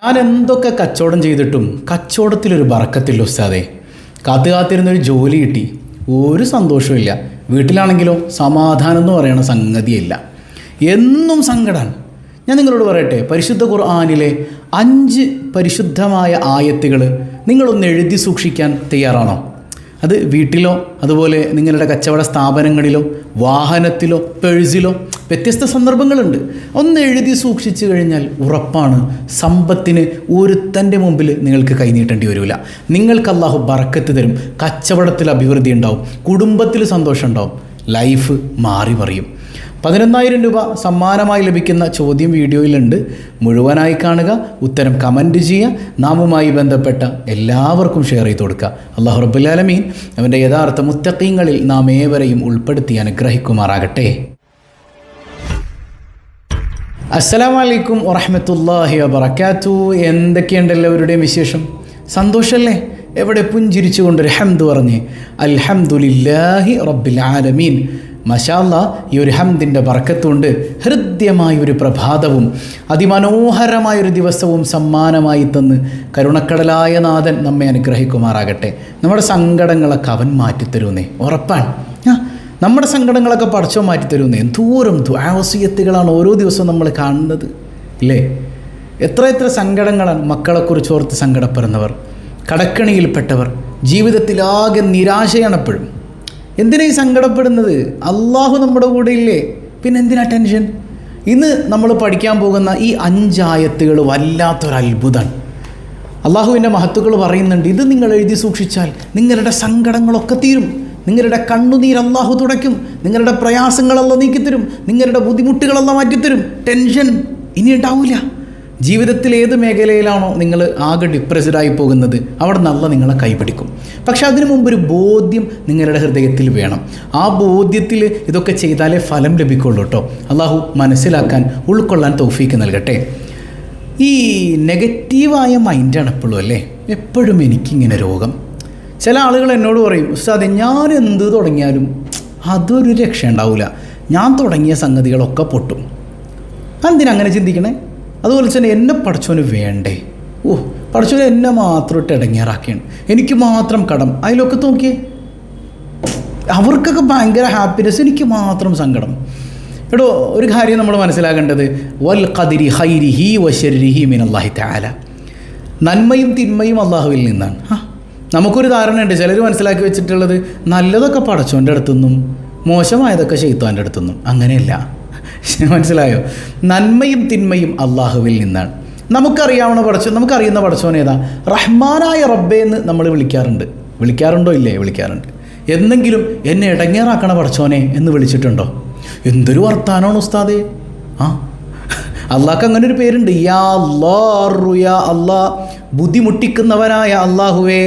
ഞാൻ എന്തൊക്കെ കച്ചവടം ചെയ്തിട്ടും കച്ചവടത്തിലൊരു ബറക്കത്തില്ല ഉസ്താദേ. കാത്തിരുന്നൊരു ജോലി കിട്ടി, ഒരു സന്തോഷമില്ല. വീട്ടിലാണെങ്കിലോ സമാധാനം എന്ന് പറയുന്ന സംഗതിയില്ല, എന്നും സങ്കടമാണ്. ഞാൻ നിങ്ങളോട് പറയട്ടെ, പരിശുദ്ധ ഖുർആനിലെ 5 പരിശുദ്ധമായ ആയത്തുകൾ നിങ്ങളൊന്ന് എഴുതി സൂക്ഷിക്കാൻ തയ്യാറാണോ? അത് വീട്ടിലോ അതുപോലെ നിങ്ങളുടെ കച്ചവട സ്ഥാപനങ്ങളിലോ വാഹനത്തിലോ പേഴ്സിലോ വ്യത്യസ്ത സന്ദർഭങ്ങളുണ്ട്. ഒന്ന് എഴുതി സൂക്ഷിച്ചു കഴിഞ്ഞാൽ ഉറപ്പാണ് സമ്പത്തിന് ഒരുത്തൻ്റെ മുമ്പിൽ നിങ്ങൾക്ക് കൈനീട്ടേണ്ടി വരില്ല. നിങ്ങൾക്ക് അല്ലാഹു ബറക്കത്ത് തരും, കച്ചവടത്തിൽ അഭിവൃദ്ധി ഉണ്ടാവും, കുടുംബത്തിൽ സന്തോഷം ഉണ്ടാവും, ലൈഫ് മാറി പറയും. 11,000 രൂപ സമ്മാനമായി ലഭിക്കുന്ന ചോദ്യം വീഡിയോയിലുണ്ട്. മുഴുവനായി കാണുക, ഉത്തരം കമൻറ്റ് ചെയ്യുക, നാമുമായി ബന്ധപ്പെട്ട എല്ലാവർക്കും ഷെയർ ചെയ്ത് കൊടുക്കുക. അല്ലാഹു റബ്ബുൽ ആലമീൻ അവൻ്റെ യഥാർത്ഥ മുത്തഖീങ്ങളിൽ നാം ഏവരെയും ഉൾപ്പെടുത്തി അനുഗ്രഹിക്കുമാറാകട്ടെ. അസ്സലാമു അലൈക്കും വറഹ്മത്തുള്ളാഹി വബറകാതുഹു. എന്തൊക്കെയുണ്ട് എല്ലാവരുടെയും വിശേഷം? സന്തോഷമല്ലേ? എവിടെ പുഞ്ചിരിച്ചുകൊണ്ടൊരു ഹംദ് പറഞ്ഞ് അൽഹംദുലില്ലാഹി റബ്ബിൽ ആലമീൻ. മാഷാ അല്ലാഹ്, ഈ ഒരു ഹംദിൻ്റെ ബർക്കത്തുകൊണ്ട് ഹൃദ്യമായൊരു പ്രഭാതവും അതിമനോഹരമായൊരു ദിവസവും സമ്മാനമായി തന്ന് കരുണക്കടലായ നാഥൻ നമ്മെ അനുഗ്രഹിക്കുമാറാകട്ടെ. നമ്മുടെ സങ്കടങ്ങളൊക്കെ അവൻ മാറ്റിത്തരുന്നേ, ഉറപ്പാണ്. നമ്മുടെ സങ്കടങ്ങളൊക്കെ പടച്ചോൻ മാറ്റിത്തരുന്നേ. എന്തോരം ദുആവസിയത്തുകളാണ് ഓരോ ദിവസവും നമ്മൾ കാണുന്നത്, ഇല്ലേ? എത്ര സങ്കടങ്ങളാണ്. മക്കളെക്കുറിച്ച് ഓർത്ത് സങ്കടപ്പെടുന്നവർ, കടക്കണിയിൽപ്പെട്ടവർ, ജീവിതത്തിലാകെ നിരാശയാണ് എപ്പോഴും. എന്തിനാ ഈ സങ്കടപ്പെടുന്നത്? അള്ളാഹു നമ്മുടെ കൂടെ ഇല്ലേ, പിന്നെ എന്തിനാ ടെൻഷൻ? ഇന്ന് നമ്മൾ പഠിക്കാൻ പോകുന്ന ഈ 5 ആയത്തുകൾ വല്ലാത്തൊരത്ഭുതമാണ്. അള്ളാഹുവിൻ്റെ മഹത്തുക്കൾ പറയുന്നുണ്ട്, ഇത് നിങ്ങൾ എഴുതി സൂക്ഷിച്ചാൽ നിങ്ങളുടെ സങ്കടങ്ങളൊക്കെ തീരും, നിങ്ങളുടെ കണ്ണുനീർ അള്ളാഹു തുടയ്ക്കും, നിങ്ങളുടെ പ്രയാസങ്ങളെല്ലാം നീക്കിത്തരും, നിങ്ങളുടെ ബുദ്ധിമുട്ടുകളെല്ലാം മാറ്റിത്തരും, ടെൻഷൻ ഇനി ഉണ്ടാവില്ല. ജീവിതത്തിൽ ഏത് മേഖലയിലാണോ നിങ്ങൾ ആകെ ഡിപ്രസ്ഡായി പോകുന്നത്, അവിടെ നല്ല നിങ്ങളെ കൈപിടിക്കും. പക്ഷെ അതിനു മുമ്പൊരു ബോധ്യം നിങ്ങളുടെ ഹൃദയത്തിൽ വേണം. ആ ബോധ്യത്തിൽ ഇതൊക്കെ ചെയ്താലേ ഫലം ലഭിക്കുള്ളൂ കേട്ടോ. അള്ളാഹു മനസ്സിലാക്കാൻ ഉൾക്കൊള്ളാൻ തൗഫീക്ക് നൽകട്ടെ. ഈ നെഗറ്റീവായ മൈൻഡാണ് എപ്പോഴും അല്ലേ, എപ്പോഴും എനിക്കിങ്ങനെ രോഗം. ചില ആളുകൾ എന്നോട് പറയും, ഉസ്താദേ ഞാൻ എന്ത് തുടങ്ങിയാലും അതൊരു രക്ഷ ഉണ്ടാവില്ല, ഞാൻ തുടങ്ങിയ സംഗതികളൊക്കെ പൊട്ടും. എന്തിനങ്ങനെ ചിന്തിക്കണേ? അതുപോലെ തന്നെ എന്നെ പടച്ചോന് വേണ്ടേ? പടച്ചോന് എന്നെ മാത്രം ഇട്ട് ഇടങ്ങേറാക്കിയാണ്, എനിക്ക് മാത്രം കടം. അതിലൊക്കെ നോക്കിയേ, അവർക്കൊക്കെ ഭയങ്കര ഹാപ്പിനെസ്, എനിക്ക് മാത്രം സങ്കടം. എടോ, ഒരു കാര്യം നമ്മൾ മനസ്സിലാക്കേണ്ടത്, വൽ ഖദരി ഖൈരിഹി വശർരിഹി മിനല്ലാഹി തആല. നന്മയും തിന്മയും അള്ളാഹുവിൽ നിന്നാണ്. നമുക്കൊരു ധാരണയുണ്ട്, ചിലർ മനസ്സിലാക്കി വെച്ചിട്ടുള്ളത് നല്ലതൊക്കെ പടച്ചോൻ്റെ അടുത്തുനിന്നും മോശമായതൊക്കെ ശൈത്താൻ്റെ അടുത്തുനിന്നും. അങ്ങനെയല്ല, മനസ്സിലായോ? നന്മയും തിന്മയും അള്ളാഹുവിൽ നിന്നാണ്. നമുക്കറിയുന്ന പടച്ചോൻ ഏതാ? റഹ്മാനായ റബ്ബേ എന്ന് നമ്മൾ വിളിക്കാറുണ്ടോ? ഇല്ലേ? വിളിക്കാറുണ്ട്. എന്നെങ്കിലും എന്നെ ഇടങ്ങേറാക്കണ പടച്ചോനെ എന്ന് വിളിച്ചിട്ടുണ്ടോ? എന്തൊരു വർത്താനമാണ് ഉസ്താദേ. അള്ളാഹ്ക്ക് അങ്ങനെ ഒരു പേരുണ്ട്, യാ അല്ലാഹു, യാ അല്ലാഹ്, ബുദ്ധിമുട്ടിക്കുന്നവനായ അള്ളാഹുവേ.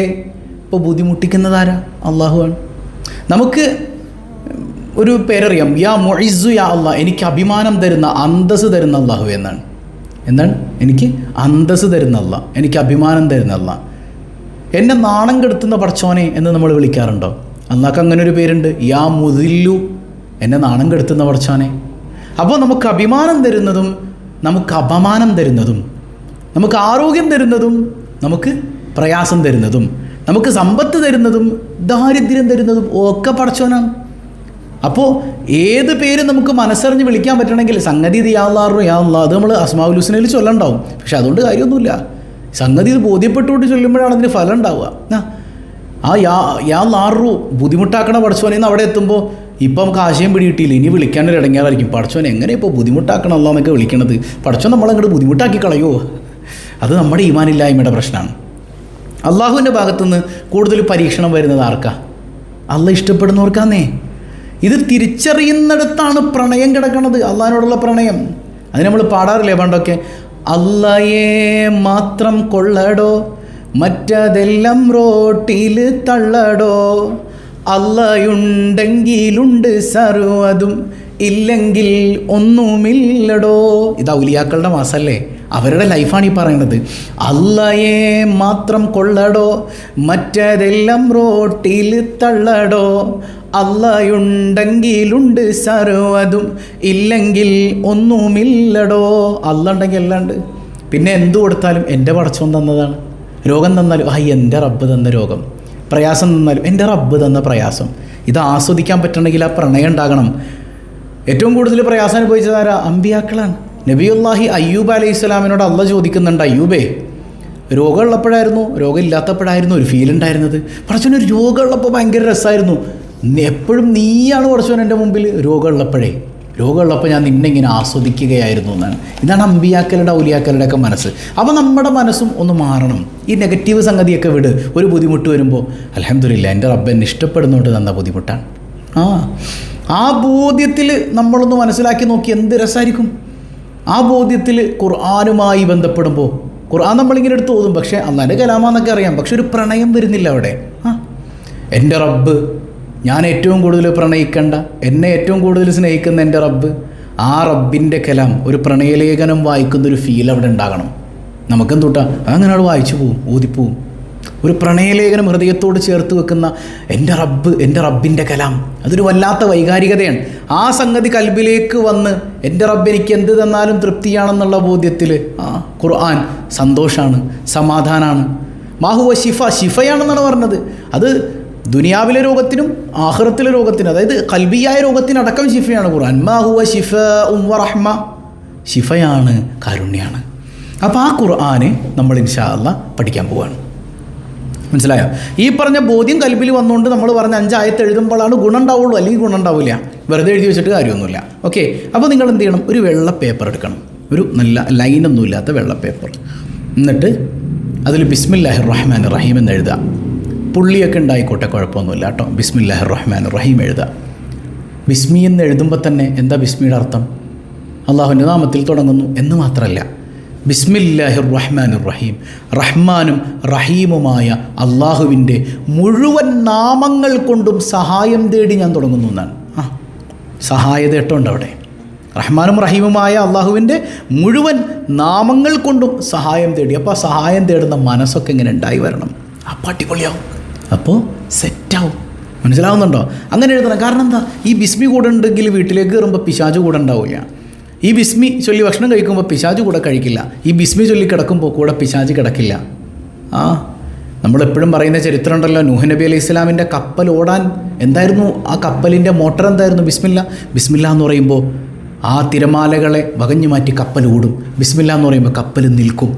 ഇപ്പോൾ ബുദ്ധിമുട്ടിക്കുന്നതാരാ? അള്ളാഹുവാണ്. നമുക്ക് ഒരു പേരറിയാം, യാ മുഇസ്സു യാ അല്ലാഹ്, എനിക്ക് അഭിമാനം തരുന്ന, അന്തസ് തരുന്ന അള്ളാഹു എന്നാണ്. എന്താണ്? എനിക്ക് അന്തസ് തരുന്ന അല്ലാഹ്, എനിക്ക് അഭിമാനം തരുന്ന അല്ലാഹ്. എന്നെ നാണം കെടുത്തുന്ന പടച്ചോനെ എന്ന് നമ്മൾ വിളിക്കാറുണ്ടോ? അള്ളാഹ്ക്ക് അങ്ങനെ ഒരു പേരുണ്ട്, യാ മുദില്ലു, എന്നെ നാണം കെടുത്തുന്ന പടച്ചോനെ. അപ്പോൾ നമുക്ക് അഭിമാനം തരുന്നതും നമുക്ക് അപമാനം തരുന്നതും, നമുക്ക് ആരോഗ്യം തരുന്നതും നമുക്ക് പ്രയാസം തരുന്നതും, നമുക്ക് സമ്പത്ത് തരുന്നതും ദാരിദ്ര്യം തരുന്നതും ഒക്കെ പടച്ചോനാണ്. അപ്പോൾ ഏത് പേര് നമുക്ക് മനസ്സറിഞ്ഞ് വിളിക്കാൻ പറ്റണമെങ്കിൽ സംഗതി ഇത് യാ അല്ലാഹു യാ അല്ലാഹ്, അത് നമ്മൾ അസ്മാഉൽ ഹുസ്നയിൽ ചൊല്ലുണ്ടാവും. പക്ഷെ അതുകൊണ്ട് കാര്യമൊന്നുമില്ല. സംഗതി ഇത് ബോധ്യപ്പെട്ടുകൊണ്ട് ചൊല്ലുമ്പോഴാണ് അതിന് ഫലം ഉണ്ടാവുക. ആ യാ അല്ലാഹു ബുദ്ധിമുട്ടാക്കണ പടച്ചോനെന്ന് അവിടെ എത്തുമ്പോൾ ഇപ്പം നമുക്ക് ആശയം പിടികിട്ടിയില്ല, ഇനി വിളിക്കാനൊരു ഇടങ്ങേറായിരിക്കും. പടച്ചോനെ എങ്ങനെ ഇപ്പോൾ ബുദ്ധിമുട്ടാക്കണം അല്ലാഹ് എന്നൊക്കെ വിളിക്കണത്? പടച്ചോൻ നമ്മളങ്ങോട്ട് ബുദ്ധിമുട്ടാക്കി കളയോ? അത് നമ്മുടെ ഈമാനില്ലായ്മയുടെ പ്രശ്നമാണ്. അള്ളാഹുവിൻ്റെ ഭാഗത്തുനിന്ന് കൂടുതൽ പരീക്ഷണം വരുന്നത് ആർക്കാ? അള്ളാഹ് ഇഷ്ടപ്പെടുന്നവർക്കാന്നേ. ഇത് തിരിച്ചറിയുന്നിടത്താണ് പ്രണയം കിടക്കുന്നത്, അള്ളാഹിനോടുള്ള പ്രണയം. അത് നമ്മൾ പാടാറില്ലേ പണ്ടൊക്കെ? അള്ളാഹയെ മാത്രം കൊള്ളടോ, മറ്റതെല്ലാം റോട്ടിൽ തള്ളടോ, അള്ളാഹുണ്ടെങ്കിലുണ്ട് സർവ്വതും, ഇല്ലെങ്കിൽ ഒന്നുമില്ലടോ. ഇത് ഔലിയാക്കളുടെ മാസല്ലേ, അവരുടെ ലൈഫാണ് ഈ പറയുന്നത്. അള്ളാഹയെ മാത്രം കൊള്ളടോ, മറ്റതെല്ലാം റോട്ടിൽ തള്ളടോ, അള്ളാഹുണ്ടെങ്കിലുണ്ട് സർവ്വതും, ഇല്ലെങ്കിൽ ഒന്നുമില്ലടോ. അള്ള ഉണ്ടെങ്കിൽ എല്ലാം ഉണ്ട്. പിന്നെ എന്തു കൊടുത്താലും എൻ്റെ പടച്ചോൻ തന്നതാണ്. രോഗം തന്നാലും എൻ്റെ റബ്ബ് തന്ന രോഗം, പ്രയാസം തന്നാലും എൻ്റെ റബ്ബ് തന്ന പ്രയാസം. ഇത് ആസ്വദിക്കാൻ പറ്റണമെങ്കിൽ ആ പ്രണയം ഉണ്ടാകണം. ഏറ്റവും കൂടുതൽ പ്രയാസം അനുഭവിച്ചത് ആരാ? അമ്പിയാക്കളാണ്. നബിയുല്ലാഹി അയ്യൂബ് അലൈഹി സ്വലാമിനോട് അള്ളാഹ് ചോദിക്കുന്നുണ്ട്, അയ്യൂബേ രോഗമുള്ളപ്പോഴായിരുന്നു രോഗം ഇല്ലാത്തപ്പോഴായിരുന്നു ഒരു ഫീൽ ഉണ്ടായിരുന്നത്? പടച്ചോന് രോഗമുള്ളപ്പോൾ ഭയങ്കര രസമായിരുന്നു. എപ്പോഴും നീയാണ് പടച്ചോൻ എൻ്റെ മുമ്പിൽ. രോഗമുള്ളപ്പോൾ ഞാൻ നിന്നെ ഇങ്ങനെ ആസ്വദിക്കുകയായിരുന്നു എന്നാണ്. ഇതാണ് അമ്പിയാക്കളുടെ ഔലിയാക്കളുടെയൊക്കെ മനസ്സ്. അപ്പോൾ നമ്മുടെ മനസ്സും ഒന്ന് മാറണം. ഈ നെഗറ്റീവ് സംഗതിയൊക്കെ വിട്. ഒരു ബുദ്ധിമുട്ട് വരുമ്പോൾ അൽഹംദുലില്ലാ എൻ്റെ റബ്ബ് എന്നെ ഇഷ്ടപ്പെടുന്നതുകൊണ്ട് തന്ന ബുദ്ധിമുട്ടാണ്. ആ ബോധ്യത്തിൽ നമ്മളൊന്ന് മനസ്സിലാക്കി നോക്കി എന്ത് രസമായിരിക്കും. ആ ബോധ്യത്തിൽ ഖുർആനുമായി ബന്ധപ്പെടുമ്പോൾ ഖുർആൻ നമ്മളിങ്ങനെ എടുത്ത് ഓതും, പക്ഷേ അള്ളാൻ്റെ കലാമാന്നൊക്കെ അറിയാം, പക്ഷെ ഒരു പ്രണയം വരുന്നില്ല അവിടെ. എൻ്റെ റബ്ബ്, ഞാൻ ഏറ്റവും കൂടുതൽ പ്രണയിക്കേണ്ട, എന്നെ ഏറ്റവും കൂടുതൽ സ്നേഹിക്കുന്ന എൻ്റെ റബ്ബ്, ആ റബ്ബിൻ്റെ കലാം, ഒരു പ്രണയലേഖനം വായിക്കുന്നൊരു ഫീൽ അവിടെ ഉണ്ടാകണം. നമുക്കെന്തൂട്ടാ അങ്ങനെ അവിടെ വായിച്ചു പോവും, ഓതിപ്പോവും. ഒരു പ്രണയലേഖനം ഹൃദയത്തോട് ചേർത്ത് വെക്കുന്ന എൻ്റെ റബ്ബിൻ്റെ കലാം, അതൊരു വല്ലാത്ത വൈകാരികതയാണ്. ആ സംഗതി കൽബിലേക്ക് വന്ന് എൻ്റെ റബ്ബ് എനിക്ക് എന്ത് തന്നാലും തൃപ്തിയാണെന്നുള്ള ബോധ്യത്തിൽ ഖുർആൻ സന്തോഷമാണ്, സമാധാനമാണ്. മാഹുവ ശിഫയാണെന്നാണ് പറഞ്ഞത്. അത് ദുനിയാവിലെ രോഗത്തിനും ആഖിറത്തിലെ രോഗത്തിനും, അതായത് കൽബിയായ രോഗത്തിനടക്കം ശിഫയാണ് ഖുർആൻ. മാഹുവ റഹ്മ, ശിഫയാണ്, കാരുണ്യാണ്. അപ്പോൾ ആ ഖുർആന് നമ്മൾ ഇൻഷാ അല്ലാഹ് പഠിക്കാൻ പോവുകയാണ്. മനസ്സിലായോ? ഈ പറഞ്ഞ ബോധ്യം കൽബിൽ വന്നുകൊണ്ട് നമ്മൾ പറഞ്ഞ 5 ആയത്ത് എഴുതുമ്പോഴാണ് ഗുണം ഉണ്ടാവുള്ളൂ, അല്ലെങ്കിൽ ഗുണം ഉണ്ടാവില്ല. വെറുതെ എഴുതി വെച്ചിട്ട് കാര്യമൊന്നുമില്ല. ഓക്കെ, അപ്പോൾ നിങ്ങൾ എന്ത് ചെയ്യണം? ഒരു വെള്ള പേപ്പർ എടുക്കണം, ഒരു നല്ല ലൈനൊന്നും ഇല്ലാത്ത വെള്ള പേപ്പർ. എന്നിട്ട് അതിൽ ബിസ്മില്ലാഹിർ റഹ്മാനിർ റഹീം എന്ന് എഴുതുക. പുള്ളിയൊക്കെ ഉണ്ടായിക്കോട്ടെ, കുഴപ്പമൊന്നുമില്ല കേട്ടോ. ബിസ്മില്ലാഹിർ റഹ്മാനിർ റഹീം എഴുതുക. ബിസ്മി എന്ന് എഴുതുമ്പോൾ തന്നെ എന്താ ബിസ്മിയുടെ അർത്ഥം? അള്ളാഹുവിൻ്റെ നാമത്തിൽ തുടങ്ങുന്നു എന്ന് മാത്രമല്ല, ബിസ്മില്ലാഹിർ റഹ്മാനിർ റഹീം, റഹ്മാനും റഹീമുമായ അള്ളാഹുവിൻ്റെ മുഴുവൻ നാമങ്ങൾ കൊണ്ടും സഹായം തേടി ഞാൻ തുടങ്ങുന്നു എന്നാണ്. സഹായതേട്ടമുണ്ട് അവിടെ. റഹ്മാനും റഹീമുമായ അള്ളാഹുവിൻ്റെ മുഴുവൻ നാമങ്ങൾ കൊണ്ടും സഹായം തേടി. അപ്പോൾ ആ സഹായം തേടുന്ന മനസ്സൊക്കെ ഇങ്ങനെ ഉണ്ടായി വരണം. അപ്പോൾ അടിപൊളിയാവും, അപ്പോൾ സെറ്റാവും. മനസ്സിലാവുന്നുണ്ടോ? അങ്ങനെ എഴുതണം. കാരണം എന്താ? ഈ ബിസ്മി കൂടെ ഉണ്ടെങ്കിൽ വീട്ടിലേക്ക് കയറുമ്പോൾ പിശാച് കൂടെ ഉണ്ടാവില്ല. ഈ ബിസ്മി ചൊല്ലി ഭക്ഷണം കഴിക്കുമ്പോൾ പിശാച് കൂടെ കഴിക്കില്ല. ഈ ബിസ്മി ചൊല്ലി കിടക്കുമ്പോൾ കൂടെ പിശാച് കിടക്കില്ല. നമ്മളെപ്പോഴും പറയുന്ന ചരിത്രം ഉണ്ടല്ലോ, നൂഹ് നബി അലൈഹി ഇസ്ലാമിൻ്റെ കപ്പൽ ഓടാൻ എന്തായിരുന്നു ആ കപ്പലിൻ്റെ മോട്ടർ? എന്തായിരുന്നു? ബിസ്മില്ല എന്ന് പറയുമ്പോൾ ആ തിരമാലകളെ വകഞ്ഞു മാറ്റി കപ്പൽ ഓടും. ബിസ്മില്ല എന്ന് പറയുമ്പോൾ കപ്പൽ നിൽക്കും.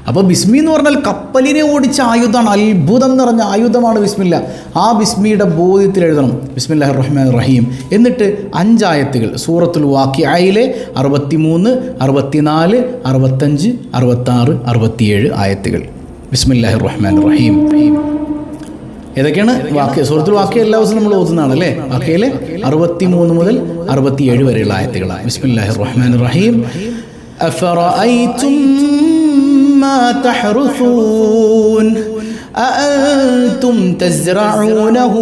അപ്പോൾ ബിസ്മി എന്ന് പറഞ്ഞാൽ കപ്പലിനെ ഓടിച്ച ആയുധമാണ്, അത്ഭുതം നിറഞ്ഞ ആയുധമാണ് ബിസ്മില്ല. ആ ബിസ്മിയുടെ ബോധ്യത്തിൽ എഴുതണം ബിസ്മില്ലാഹിർ റഹ്മാനിർ റഹീം. എന്നിട്ട് 5 ആയത്തുകൾ സൂറത്തുൽ വാഖിഅയിലെ 63, 64, 65, 66, 67 ആയത്തുകൾ. ബിസ്മില്ലാഹിർ റഹ്മാനിർ റഹീം ഏതൊക്കെയാണ്? സൂറത്തുൽ വാഖിഅ എല്ലാ ദിവസവും നമ്മൾ ഓതുന്നതാണ് അല്ലേ? വാഖിഅയിലെ 63 മുതൽ 67 വരെയുള്ള ആയത്തുകളാണ്. ബിസ്മില്ലാഹിർ റഹ്മാനിർ റഹീം. അഫറഅയ്തും ما تحرثون أأنتم تزرعونه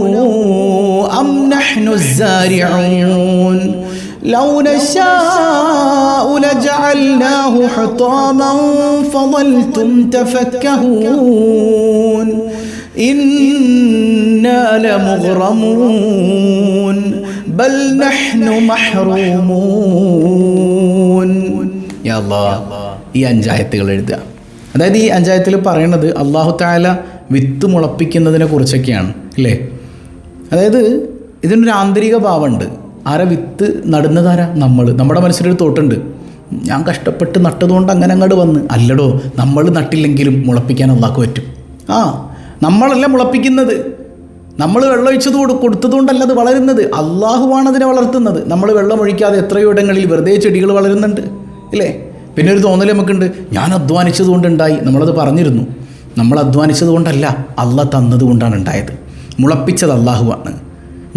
أم نحن الزارعون لو نشاء لجعلناه حطاما فظلتم تفكهون إنا لمغرمون بل نحن محرومون يا الله. ഈ 5 ആയത്തുകൾ എഴുതുക. അതായത് ഈ 5 ആയത്തിൽ പറയുന്നത് അല്ലാഹു തആല വിത്ത് മുളപ്പിക്കുന്നതിനെ കുറിച്ചൊക്കെയാണ് അല്ലേ? അതായത് ഇതിനൊരു ആന്തരിക ഭാവമുണ്ട്. ആരാ വിത്ത് നടുന്നതാരാ? നമ്മുടെ മനസ്സിലൊരു തോട്ടുണ്ട്, ഞാൻ കഷ്ടപ്പെട്ട് നട്ടതുകൊണ്ട് അങ്ങനെ അങ്ങോട്ട് വന്ന്. അല്ലടോ, നമ്മൾ നട്ടില്ലെങ്കിലും മുളപ്പിക്കാൻ അല്ലാഹുക്ക് പറ്റും. നമ്മളല്ല മുളപ്പിക്കുന്നത്, നമ്മൾ വെള്ളമൊഴിച്ചത് കൊടുത്തതുകൊണ്ടല്ല അത് വളരുന്നത്. അല്ലാഹുവാണ് അതിനെ വളർത്തുന്നത്. നമ്മൾ വെള്ളമൊഴിക്കാതെ എത്രയോ ഇടങ്ങളിൽ വെറുതെ ചെടികൾ വളരുന്നുണ്ട് ഇല്ലേ? പിന്നെ ഒരു തോന്നൽ നമുക്കുണ്ട്, ഞാൻ അധ്വാനിച്ചത് കൊണ്ടുണ്ടായി. നമ്മളത് പറഞ്ഞിരുന്നു. നമ്മൾ അധ്വാനിച്ചത് കൊണ്ടല്ല, അള്ളാഹ് തന്നത് കൊണ്ടാണ് ഉണ്ടായത്. മുളപ്പിച്ചത് അള്ളാഹുവാണ്.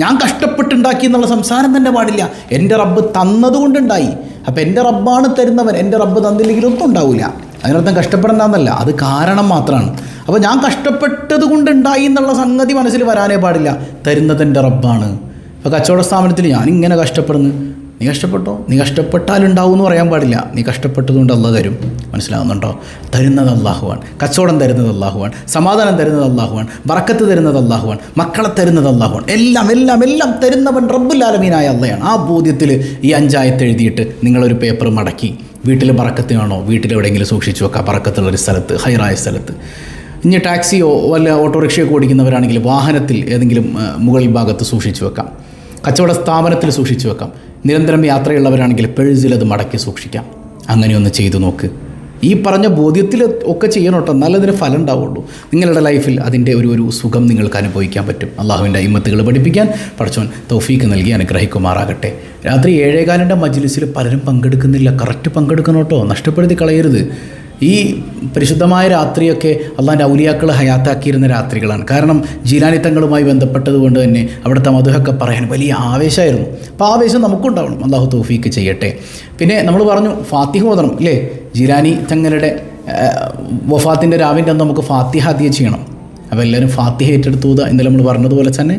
ഞാൻ കഷ്ടപ്പെട്ടുണ്ടാക്കി എന്നുള്ള സംസാരം തന്നെ പാടില്ല. എൻ്റെ റബ്ബ് തന്നതുകൊണ്ടുണ്ടായി. അപ്പോൾ എൻ്റെ റബ്ബാണ് തരുന്നവൻ. എൻ്റെ റബ്ബ് തന്നില്ലെങ്കിൽ ഒന്നും ഉണ്ടാവില്ല. അതിനർത്ഥം കഷ്ടപ്പെടണ്ടെന്നല്ല, അത് കാരണം മാത്രമാണ്. അപ്പോൾ ഞാൻ കഷ്ടപ്പെട്ടത് കൊണ്ടുണ്ടായി എന്നുള്ള സംഗതി മനസ്സിൽ വരാനേ പാടില്ല. തരുന്നത് എൻ്റെ റബ്ബാണ്. അപ്പോൾ കച്ചവട സ്ഥാപനത്തിൽ ഞാനിങ്ങനെ കഷ്ടപ്പെടുന്നു, നീ കഷ്ടപ്പെട്ടോ? നീ കഷ്ടപ്പെട്ടാലുണ്ടാവും എന്ന് പറയാൻ പാടില്ല. നീ കഷ്ടപ്പെട്ടതുകൊണ്ട് അള്ളാഹ് തരും. മനസ്സിലാവുന്നുണ്ടോ? തരുന്നത് അള്ളാഹുവാണ്. കച്ചവടം തരുന്നത് അള്ളാഹുവാണ്. സമാധാനം തരുന്നത് അള്ളാഹുവാണ്. ബറക്കത്ത് തരുന്നത് അള്ളാഹുവാണ്. മക്കളെ തരുന്നത് അള്ളാഹുവാണ്. എല്ലാം തരുന്നവൻ റബ്ബുൽ ആലമീനായ അള്ളയാണ്. ആ ബോധ്യത്തിൽ ഈ 5 ആയത്ത് എഴുതിയിട്ട് നിങ്ങളൊരു പേപ്പർ മടക്കി വീട്ടിൽ ബറക്കത്തിനാണോ, വീട്ടിലെവിടെയെങ്കിലും സൂക്ഷിച്ചു വെക്കാം, ബറക്കത്തുള്ളൊരു സ്ഥലത്ത്, ഹൈറായ സ്ഥലത്ത്. ഇനി ടാക്സിയോ വല്ല ഓട്ടോറിക്ഷയൊക്കെ ഓടിക്കുന്നവരാണെങ്കിൽ വാഹനത്തിൽ ഏതെങ്കിലും മുകൾ ഭാഗത്ത് സൂക്ഷിച്ചു വെക്കാം, കച്ചവട സ്ഥാപനത്തിൽ സൂക്ഷിച്ചു വെക്കാം. നിരന്തരം യാത്രയുള്ളവരാണെങ്കിൽ പേഴ്സിൽ അത് മടക്കി സൂക്ഷിക്കാം. അങ്ങനെയൊന്ന് ചെയ്തു നോക്ക്. ഈ പറഞ്ഞ ബോധ്യത്തിൽ ഒക്കെ ചെയ്യണം കേട്ടോ, നല്ലതിന് ഫലം ഉണ്ടാവുള്ളൂ. നിങ്ങളുടെ ലൈഫിൽ അതിൻ്റെ ഒരു സുഖം നിങ്ങൾക്ക് അനുഭവിക്കാൻ പറ്റും. അള്ളാഹുവിൻ്റെ ഇമ്മത്തുകൾ പഠിപ്പിക്കാൻ പടച്ചോൻ തൗഫീക്ക് നൽകി അനുഗ്രഹിക്കുമാറാകട്ടെ. രാത്രി 7:15 മജ്ലിസിൽ പലരും പങ്കെടുക്കുന്നില്ല. കറക്റ്റ് പങ്കെടുക്കണം കേട്ടോ, നഷ്ടപ്പെടുത്തി കളയരുത്. ഈ പരിശുദ്ധമായ രാത്രിയൊക്കെ അള്ളാഹിൻ്റെ ഔലിയാക്കൾ ഹയാത്താക്കിയിരുന്ന രാത്രികളാണ്. കാരണം ജീലാനി തങ്ങളുമായി ബന്ധപ്പെട്ടതുകൊണ്ട് തന്നെ അവിടുത്തെ മധുഹൊക്കെ പറയാൻ വലിയ ആവേശമായിരുന്നു. അപ്പോൾ ആവേശം നമുക്കുണ്ടാവണം. അള്ളാഹു തൗഫീക്ക് ചെയ്യട്ടെ. പിന്നെ നമ്മൾ പറഞ്ഞു ഫാത്തിഹ ഓതണം അല്ലേ? ജീലാനി തങ്ങളുടെ വഫാത്തിൻ്റെ രാവിൻ്റെ അന്ന് നമുക്ക് ഫാത്തിഹ ഹദിയ ചെയ്യണം. അപ്പോൾ എല്ലാവരും ഫാത്തിഹ ഏറ്റെടുത്ത് ഓതുക. ഇന്നലെ നമ്മൾ പറഞ്ഞതുപോലെ തന്നെ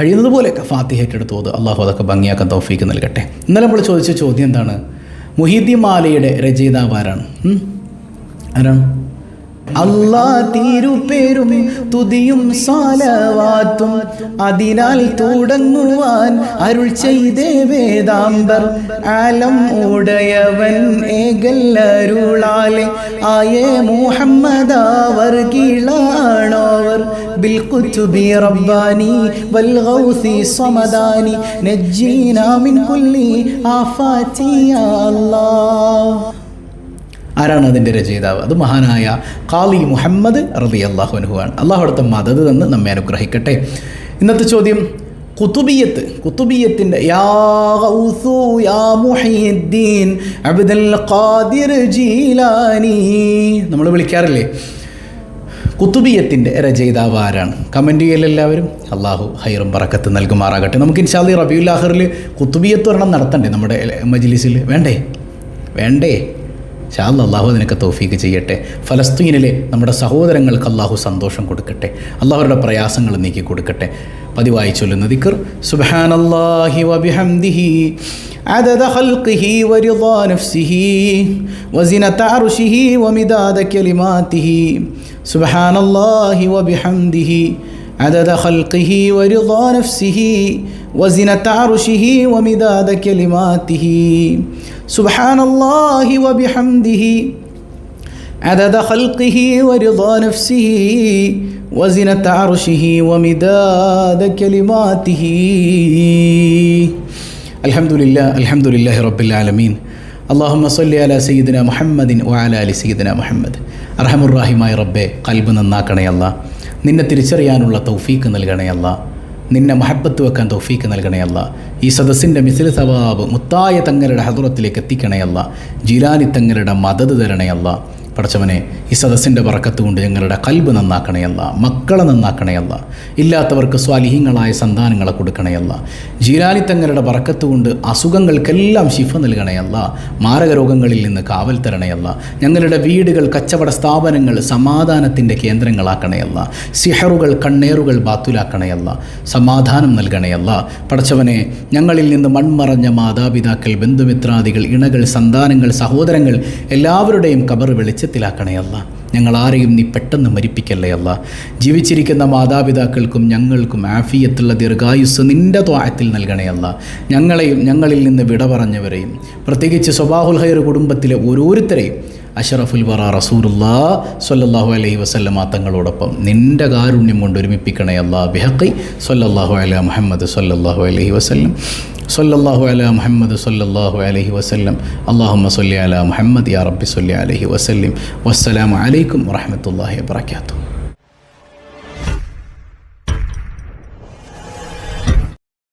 കഴിയുന്നത് പോലെയൊക്കെ ഫാത്തിഹ ഏറ്റെടുത്ത് ഓതുക. അള്ളാഹു അതൊക്കെ ഭംഗിയാക്കാൻ തൗഫീക്ക് നൽകട്ടെ. ഇന്നലെ നമ്മൾ ചോദിച്ച ചോദ്യം എന്താണ്? മുഹീദ്ദീൻ മാലയുടെ രചയിതാവ് ആരാണ്? അല്ലാ തിരുപേരും തുതിയും സാലവാത്തും അതിനാൽ തുടങ്ങുവാൻ അരുൾ ചെയ്തേ വേദാംബർ. ആലം ഉടയവൻ ഏകല്ലരുളാലെ ആയേ മുഹമ്മദാവർ കീഴാണോവർ. ബിൽ ഖുതുബി റബ്ബാനി വൽ ഗൗസി സമദാനി നജ്ജീനാ മിൻ കുല്ലി ആഫാതി യാ അല്ലാഹ്. ആരാണ് അതിൻ്റെ രചയിതാവ്? അത് മഹാനായ ഖാലി മുഹമ്മദ് റളിയല്ലാഹു അൻഹു ആണ്. അള്ളാഹു അടുത്ത മദദ് തന്ന് നമ്മെ അനുഗ്രഹിക്കട്ടെ. ഇന്നത്തെ ചോദ്യം കുത്തുബിയത്തിൻ്റെ യാ ഗൗസു യാ മുഹീദ്ദീൻ അബ്ദുൽ ഖാദിർ ജീലാനി നമ്മൾ വിളിക്കാറില്ലേ? കുത്തുബിയത്തിൻ്റെ രചയിതാവ് ആരാണ്? കമൻറ്റ് ചെയ്യലെല്ലാവരും. അള്ളാഹു ഹൈറും ബറക്കത്ത് നൽകുമാറാകട്ടെ. നമുക്ക് ഇൻഷാ അല്ലാഹ് റബീഉൽ ആഖിറിൽ കുത്തുബിയത്ത് ഒരെണ്ണം നടത്തണ്ടേ നമ്മുടെ മജ്ലിസിൽ? വേണ്ടേ? ഇൻഷാ അല്ലാഹ് അള്ളാഹു അതിനൊക്കെ തൗഫീക്ക് ചെയ്യട്ടെ. ഫലസ്തീനിലെ നമ്മുടെ സഹോദരങ്ങൾക്ക് അള്ളാഹു സന്തോഷം കൊടുക്കട്ടെ. അള്ളാഹുരുടെ പ്രയാസങ്ങൾ നീക്കി കൊടുക്കട്ടെ. പതിവായി ചൊല്ലുന്ന ദിക്ർ സുബ്ഹാനല്ലാഹി വബിഹംദിഹി അദദ ഖൽഖിഹി വറിളാ നഫ്സിഹി വസിനത അർശിഹി വമിദാദ കലിമാതിഹി. സുബ്ഹാനല്ലാഹി വബിഹംദിഹി عدد خلقه ورضا نفسه وزنة عرشه ومداد كلماته. سبحان الله وبحمده عدد خلقه ورضا نفسه وزنة عرشه ومداد كلماته. الحمد لله رب العالمين. اللهم صل على سيدنا محمد وعلى آل سيدنا محمد. അർഹമുർ റഹീമായ റബ്ബേ, ഖൽബ് നന്നാക്കണേ അല്ലാ. നിന്നെ തിരിച്ചറിയാനുള്ള തൗഫീക്ക് നൽകണേ അല്ലാ. നിന്നെ മഹബത്ത് വെക്കാൻ തൗഫീക്ക് നൽകണേ അല്ലാ. ഈ സദസ്സിൻ്റെ മിസ്ൽ സവാബ് മുത്തായ തങ്ങളുടെ ഹദ്റത്തിലേക്ക് എത്തിക്കണേ അല്ലാ. ജീലാനി തങ്ങളുടെ മദദ് തരണേ അല്ലാ. പടച്ചവനെ, ഈ സദസ്സിൻ്റെ ബറക്കത്ത് കൊണ്ട് ഞങ്ങളുടെ ഖൽബ് നന്നാക്കണയല്ല, മക്കളെ നന്നാക്കണയല്ല, ഇല്ലാത്തവർക്ക് സ്വാലിഹീങ്ങളായ സന്താനങ്ങളെ കൊടുക്കണയല്ല. ജീലാനി തങ്ങളുടെ ബറക്കത്ത് കൊണ്ട് അസുഖങ്ങൾക്കെല്ലാം ശിഫ നൽകണയല്ല, മാരക രോഗങ്ങളിൽ നിന്ന് കാവൽ തരണയല്ല. ഞങ്ങളുടെ വീടുകൾ, കച്ചവട സ്ഥാപനങ്ങൾ സമാധാനത്തിൻ്റെ കേന്ദ്രങ്ങളാക്കണയല്ല. സിഹറുകൾ, കണ്ണേറുകൾ ബാത്തുലാക്കണയല്ല, സമാധാനം നൽകണയല്ല. പടച്ചവനെ, ഞങ്ങളിൽ നിന്ന് മൺമറഞ്ഞ മാതാപിതാക്കൾ, ബന്ധുമിത്രാദികൾ, ഇണകൾ, സന്താനങ്ങൾ, സഹോദരങ്ങൾ എല്ലാവരുടെയും ഖബർ വെളിച്ചത്തിലാക്കണയല്ല. ഞങ്ങളാരെയും നീ പെട്ടെന്ന് മരിപ്പിക്കല്ലേ. ജീവിച്ചിരിക്കുന്ന മാതാപിതാക്കൾക്കും ഞങ്ങൾക്കും ആഫിയത്തുള്ള ദീർഘായുസ് നിൻ്റെ ത്വാഅത്തിൽ നൽകണയല്ല. ഞങ്ങളെയും ഞങ്ങളിൽ നിന്ന് വിട പറഞ്ഞവരെയും, പ്രത്യേകിച്ച് സ്വബാഹുൽ ഖൈർ കുടുംബത്തിലെ ഓരോരുത്തരെയും അഷ്റഫുൽ വറ റസൂലുള്ളാഹി സ്വല്ലല്ലാഹു അലൈഹി വസല്ലമ തങ്ങളോടൊപ്പം നിൻ്റെ കാരുണ്യം കൊണ്ട് ഒരുമിപ്പിക്കണയല്ല. ബിഹഖി സ്വല്ലല്ലാഹു അലാ മുഹമ്മദ് സ്വല്ലല്ലാഹു അലൈഹി വസല്ലം. സ്വല്ലല്ലാഹു അലാ മുഹമ്മദ് സ്വല്ലല്ലാഹു അലൈഹി വസല്ലം. അല്ലാഹുമ്മ സ്വല്ലി അലാ മുഹമ്മദ് യാ റബ്ബി സ്വല്ലി അലൈഹി വസല്ലം. വസ്സലാമു അലൈക്കും വറഹ്മത്തുള്ളാഹി വബറകാതുഹു.